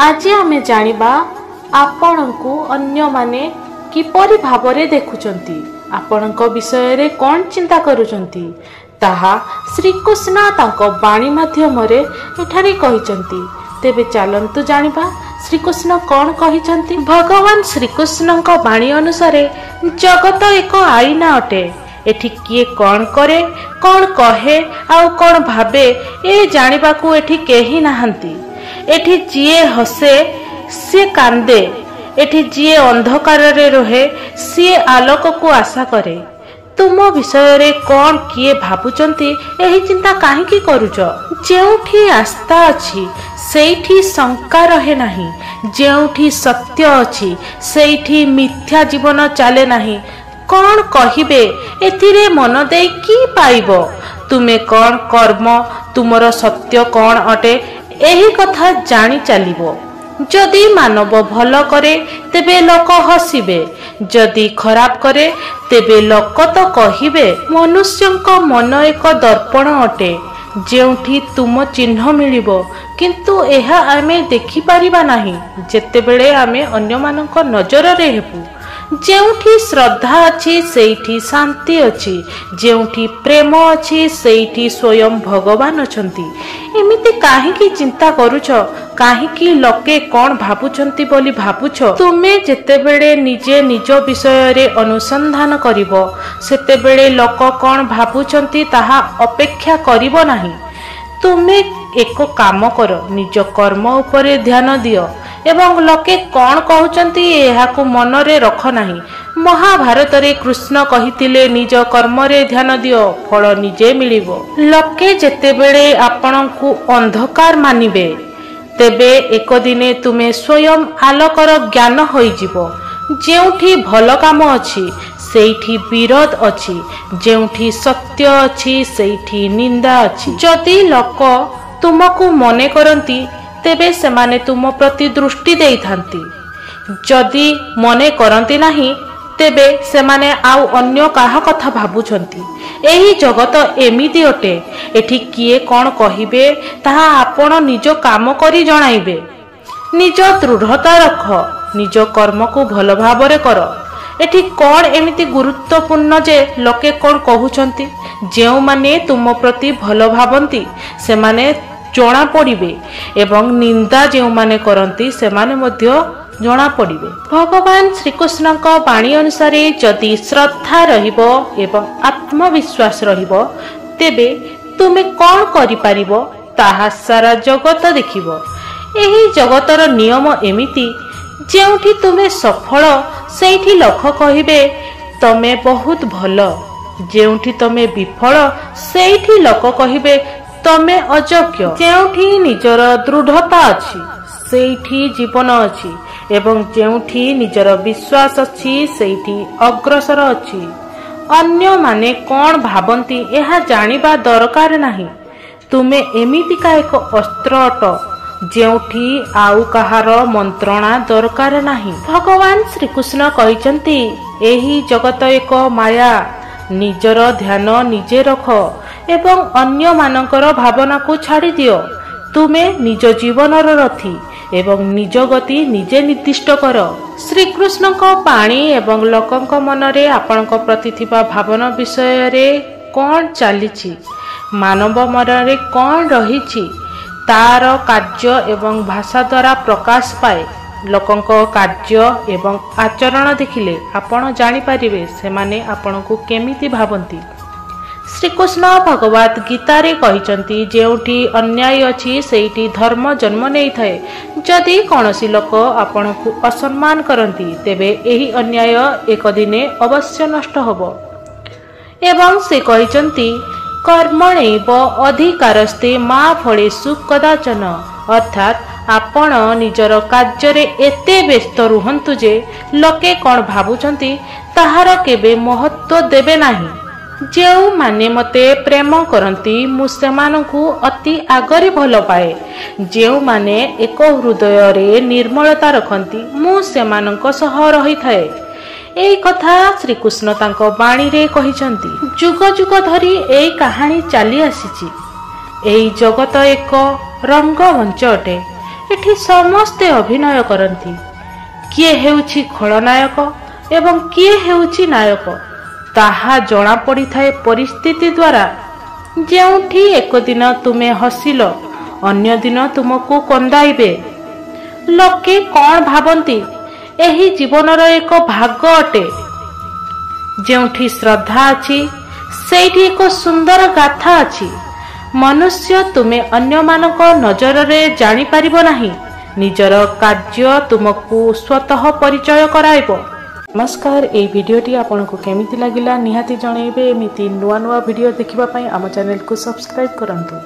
आज आमे जानिबा आपणଙ୍କୁ अन्यमाने किपरि भावरे देखुचंती आपणଙ୍କ विषय कौन चिंता करुचंती ताहा श्रीकृष्ण तांको बाणी माध्यमरे एठारे कहिचंती। तेबे चलंतु जानिबा श्रीकृष्ण कौन कहिचंती। भगवान श्रीकृष्ण बाणी अनुसार जगत एक आईना अटे। एठी किए कौन करे कौन कहे आउ कौन भावे ए जानिबाकू एठी केही नाहंती। एठी जिए हसे सी कांदे, एठी जिए अंधकार रे रहे सी आलोक को आशा करे। तुम विषय रे कौन किए भाबुचंती एही चिंता काहेकि करूच। जेउठी आस्था अछि सेठी शंका रहे नाही, जेउठी सत्य अछि सेठी मिथ्या जीवन चले नाही। कौन कहिबे एथिरे मन दे की पाइबो। तुमे कौन कर्म तुमर सत्य कौन अटे एही कथा जानी चलिबो। जदि मानव भल करे तेबे लोक हसिबे, जदि खराब करे तेबे लोक तो कहिबे। मनुष्यंक मन एक दर्पण अटे जेउठी तुम चिन्ह मिलिबो, किंतु एहा आमे देखि परिबा नाही जेतेबेले आमे अन्य मानक नजर रे हेबु। जेउठी श्रद्धा अछि सेठी शांति अछि, जेउठी प्रेम अछि सेठी स्वयं भगवान अछंती। एमिति काहेकि चिंता करूछ, काहेकि लोके कौन भाबुछंती बोली भाबुछ। तुमे जेतेबेले निजे निज विषय रे अनुसंधान करिवो सेतेबेले लोक कौन भाबुछंती ताहा अपेक्षा करिवो नाही। तुमे एक काम कर, निज कर्म उपरे ध्यान दियो एवं लोके कौन कहउचंती एहाकु मन रे रख नाही। महाभारत रे कृष्ण कहितिले निज कर्म रे ध्यान दियो फल निजे मिलिबो। लोके जेतेबेले आपणଙ୍କୁ अंधकार मानिबे तेबे एक दिने तुमे स्वयं आलोकर ज्ञान होइजिबो। जेउठी भल काम अछि सेठी विरोध अछि, जेउठी सत्य अछि सेठी निंदा अछि। जदि लोक तुमको मने करंती तेबे सेमाने तुम प्रति दृष्टि देई थांती, जदि मने करंती नाही तेबे सेमाने आउ अन्य काहा कथा भाबुछंती। एही जगत एमिति अटे, एठी किए कौन कहिबे ताहा आपण निज काम करी जणाइबे। निज दृढ़ता रख, निज कर्म को भल भाबरे कर। एठी कौन एमिति गुरुत्वपूर्ण जे लोके कौन कहउछंती। जेउ माने तुम प्रति भल भाबंती सेमाने जणा पड़िबे एवं निंदा जेउ माने करंती सेमाने मध्य जणा पड़िबे। भगवान श्रीकृष्ण बाणी अनुसार जदि श्रद्धा रहिबो एवं आत्मविश्वास रहिबो तेबे तुमे कौन करि पारिबो ताहा सारा जगत देखिबो। एही जगतर नियम एमिति जेउठी तुमे सफल सेठी लोक कहिबे तमे बहुत भल, जेउठी तमे विफल सेठी लोक कहिबे तमे अयोग्य। जेउठी निजर दृढ़ता अछि सेठी जीवन अछि एवं जेउठी निजर विश्वास अछि सेठी अग्रसर अछि। अन्य माने कौन भाबंती एहा जानिबा दरकार नाही। तुमे एमितिका एक अस्त्र अट जेउठी आउ कहार मंत्रणा दरकार नाही। भगवान श्रीकृष्ण कहिचंती एही जगत एक माया, निजर ध्यान निजे रख एवं अन्य मानकर भावना को छाड़ी दियो। तुमे निज जीवनर रथी एवं निज गति निजे निर्दिष्ट कर। श्रीकृष्ण बाणी एवं लोकंक मनरे आपणक प्रति थिबा भावना विषय रे कौन चलीछि, मानव मनरे कौन रहिछि तार कार्य एवं भाषा द्वारा प्रकाश पाए। लोकंक कार्य एवं आचरण देखिले आपण जानि पारिबे सेमाने आपणको केमिति भाबंती। श्रीकृष्ण भगवत गीता रे कहिचंती जेउठी अन्याय अछि सेठी धर्म जन्म नै थाए। जदि कोनोसी लोक आपणको असम्मान करंती तेबे एही अन्याय एक दिने अवश्य नष्ट होबो। एवं से कहिचंती कर्मणैव अधिकारस्ते मा फलेषु कदाचन, अर्थात आपण निजर कार्य रे एते व्यस्त रुहंतु जे लोके कौन भाबुचंती ताहार केबे महत्व देबे नाही। जेउ माने मते प्रेम करंती मु सेमानकु अति आगरे भल पाए, जेउ माने एक हृदय रे निर्मलता रखंती मु सेमानक सह रही थाए। एई कथा श्रीकृष्ण तांको बाणी रे कहिचंती। जुग जुग धरी एई कहानी चली आसीची। एई जगत एक रंगमंच अटे। ଏଠି ସମସ୍ତେ ଅଭିନୟ କରନ୍ତି। କିଏ ହେଉଛି ଖଳନାୟକ ଏବଂ କିଏ ହେଉଛି ନାୟକ ତାହା ଜଣାପଡ଼ିଥାଏ ପରିସ୍ଥିତି ଦ୍ୱାରା। ଯେଉଁଠି ଏକ ଦିନ ତୁମେ ହସିଲ ଅନ୍ୟ ଦିନ ତୁମକୁ କନ୍ଦାଇବେ। ଲୋକେ କ'ଣ ଭାବନ୍ତି ଏହି ଜୀବନର ଏକ ଭାଗ ଅଟେ। ଯେଉଁଠି ଶ୍ରଦ୍ଧା ଅଛି ସେଇଠି ଏକ ସୁନ୍ଦର ଗାଥା ଅଛି। ମନୁଷ୍ୟ ତୁମେ ଅନ୍ୟମାନଙ୍କ ନଜରରେ ଜାଣିପାରିବ ନାହିଁ। ନିଜର କାର୍ଯ୍ୟ ତୁମକୁ ସ୍ୱତଃ ପରିଚୟ କରାଇବ। ନମସ୍କାର, ଏହି ଭିଡ଼ିଓଟି ଆପଣଙ୍କୁ କେମିତି ଲାଗିଲା ନିହାତି ଜଣାଇବେ। ଏମିତି ନୂଆ ନୂଆ ଭିଡ଼ିଓ ଦେଖିବା ପାଇଁ ଆମ ଚ୍ୟାନେଲକୁ ସବସ୍କ୍ରାଇବ୍ କରନ୍ତୁ।